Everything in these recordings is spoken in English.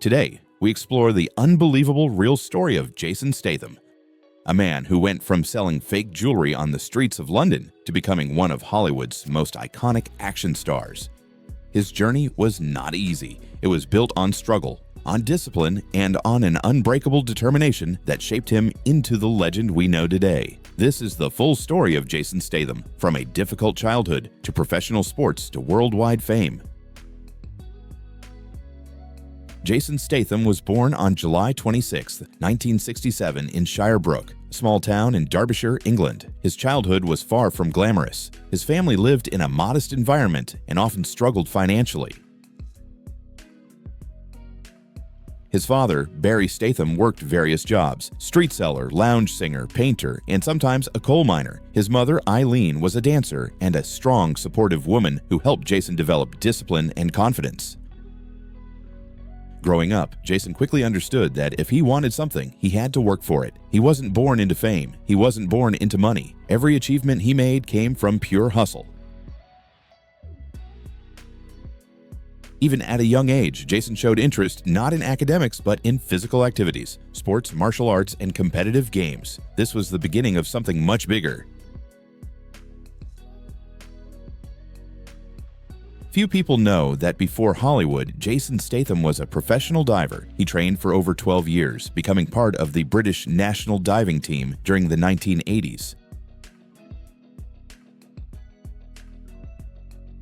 Today, we explore the unbelievable real story of Jason Statham, a man who went from selling fake jewelry on the streets of London to becoming one of Hollywood's most iconic action stars. His journey was not easy. It was built on struggle, on discipline, and on an unbreakable determination that shaped him into the legend we know today. This is the full story of Jason Statham, from a difficult childhood to professional sports to worldwide fame. Jason Statham was born on July 26, 1967 in Shirebrook, a small town in Derbyshire, England. His childhood was far from glamorous. His family lived in a modest environment and often struggled financially. His father, Barry Statham, worked various jobs: street seller, lounge singer, painter, and sometimes a coal miner. His mother, Eileen, was a dancer and a strong, supportive woman who helped Jason develop discipline and confidence. Growing up, Jason quickly understood that if he wanted something, he had to work for it. He wasn't born into fame. He wasn't born into money. Every achievement he made came from pure hustle. Even at a young age, Jason showed interest not in academics but in physical activities, sports, martial arts, and competitive games. This was the beginning of something much bigger. Few people know that before Hollywood, Jason Statham was a professional diver. He trained for over 12 years, becoming part of the British national diving team during the 1980s.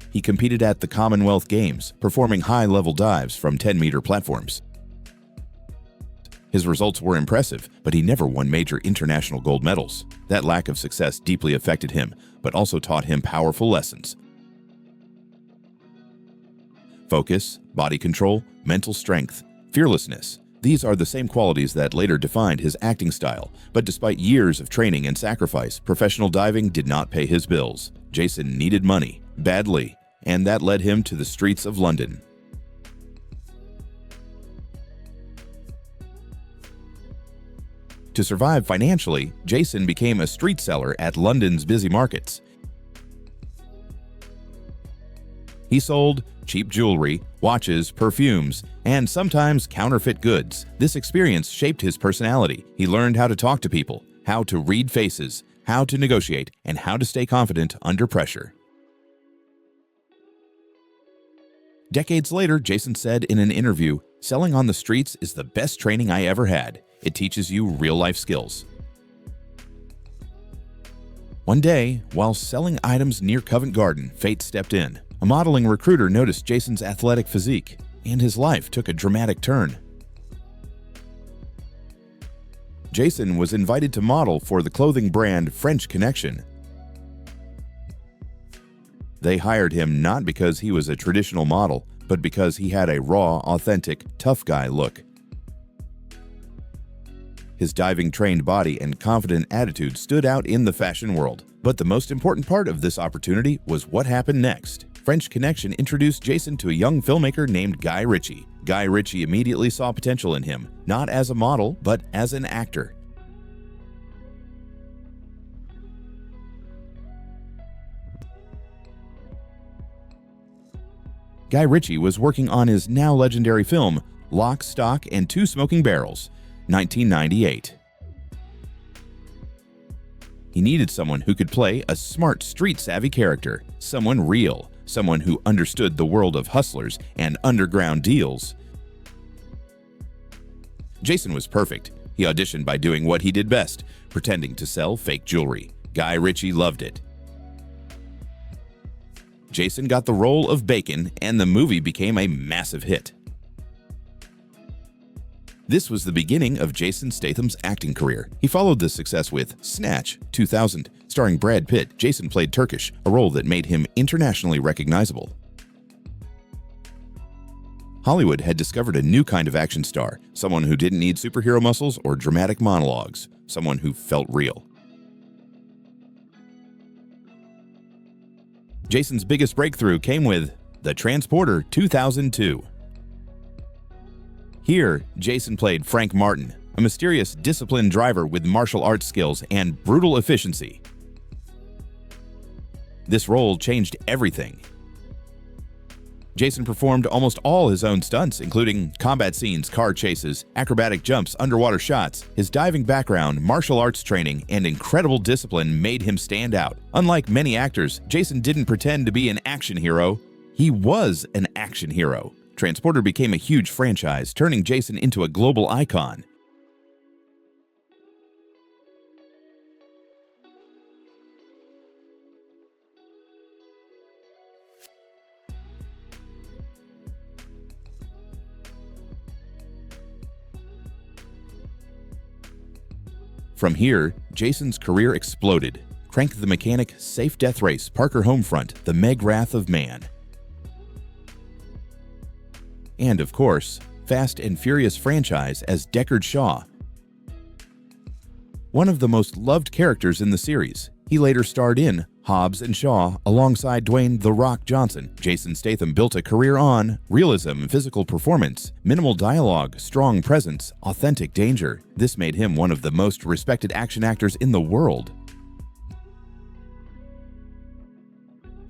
He competed at the Commonwealth Games, performing high-level dives from 10-meter platforms. His results were impressive, but he never won major international gold medals. That lack of success deeply affected him, but also taught him powerful lessons: focus, body control, mental strength, fearlessness. These are the same qualities that later defined his acting style. But despite years of training and sacrifice, professional diving did not pay his bills. Jason needed money, badly, and that led him to the streets of London. To survive financially, Jason became a street seller at London's busy markets. He sold cheap jewelry, watches, perfumes, and sometimes counterfeit goods. This experience shaped his personality. He learned how to talk to people, how to read faces, how to negotiate, and how to stay confident under pressure. Decades later, Jason said in an interview, "Selling on the streets is the best training I ever had. It teaches you real-life skills." One day, while selling items near Covent Garden, fate stepped in. A modeling recruiter noticed Jason's athletic physique, and his life took a dramatic turn. Jason was invited to model for the clothing brand French Connection. They hired him not because he was a traditional model, but because he had a raw, authentic, tough guy look. His diving-trained body and confident attitude stood out in the fashion world. But the most important part of this opportunity was what happened next. French Connection introduced Jason to a young filmmaker named Guy Ritchie. Guy Ritchie immediately saw potential in him, not as a model, but as an actor. Guy Ritchie was working on his now legendary film, Lock, Stock, and Two Smoking Barrels, 1998. He needed someone who could play a smart, street-savvy character, someone real, someone who understood the world of hustlers and underground deals. Jason was perfect. He auditioned by doing what he did best, pretending to sell fake jewelry. Guy Ritchie loved it. Jason got the role of Bacon, and the movie became a massive hit. This was the beginning of Jason Statham's acting career. He followed this success with Snatch, 2000. Starring Brad Pitt, Jason played Turkish, a role that made him internationally recognizable. Hollywood had discovered a new kind of action star, someone who didn't need superhero muscles or dramatic monologues, someone who felt real. Jason's biggest breakthrough came with The Transporter 2002. Here, Jason played Frank Martin, a mysterious, disciplined driver with martial arts skills and brutal efficiency. This role changed everything. Jason performed almost all his own stunts, including combat scenes, car chases, acrobatic jumps, underwater shots. His diving background, martial arts training, and incredible discipline made him stand out. Unlike many actors, Jason didn't pretend to be an action hero. He was an action hero. Transporter became a huge franchise, turning Jason into a global icon. From here, Jason's career exploded. Crank the Mechanic, Safe Death Race, Parker Homefront, The Meg Wrath of Man. And of course, Fast and Furious franchise as Deckard Shaw. One of the most loved characters in the series, he later starred in Hobbs and Shaw alongside Dwayne "The Rock" Johnson. Jason Statham built a career on realism, physical performance, minimal dialogue, strong presence, authentic danger. This made him one of the most respected action actors in the world.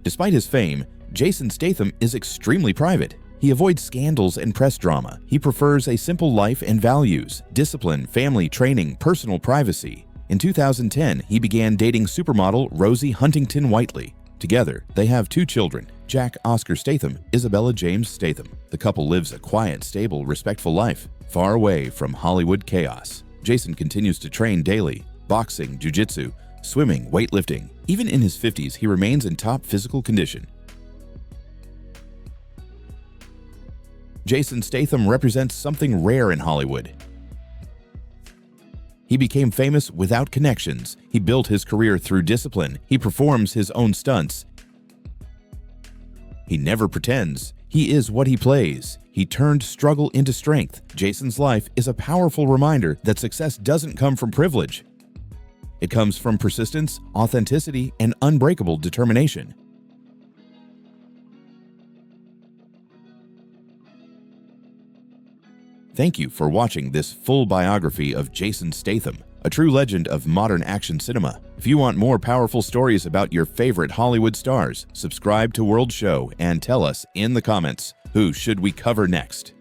Despite his fame, Jason Statham is extremely private. He avoids scandals and press drama. He prefers a simple life and values, discipline, family, training, personal privacy. In 2010, he began dating supermodel Rosie Huntington-Whiteley. Together, they have 2 children, Jack Oscar Statham, Isabella James Statham. The couple lives a quiet, stable, respectful life, far away from Hollywood chaos. Jason continues to train daily, boxing, jiu-jitsu, swimming, weightlifting. Even in his 50s, he remains in top physical condition. Jason Statham represents something rare in Hollywood. He became famous without connections. He built his career through discipline. He performs his own stunts. He never pretends. He is what he plays. He turned struggle into strength. Jason's life is a powerful reminder that success doesn't come from privilege. It comes from persistence, authenticity, and unbreakable determination. Thank you for watching this full biography of Jason Statham, a true legend of modern action cinema. If you want more powerful stories about your favorite Hollywood stars, subscribe to World Show and tell us in the comments, who should we cover next?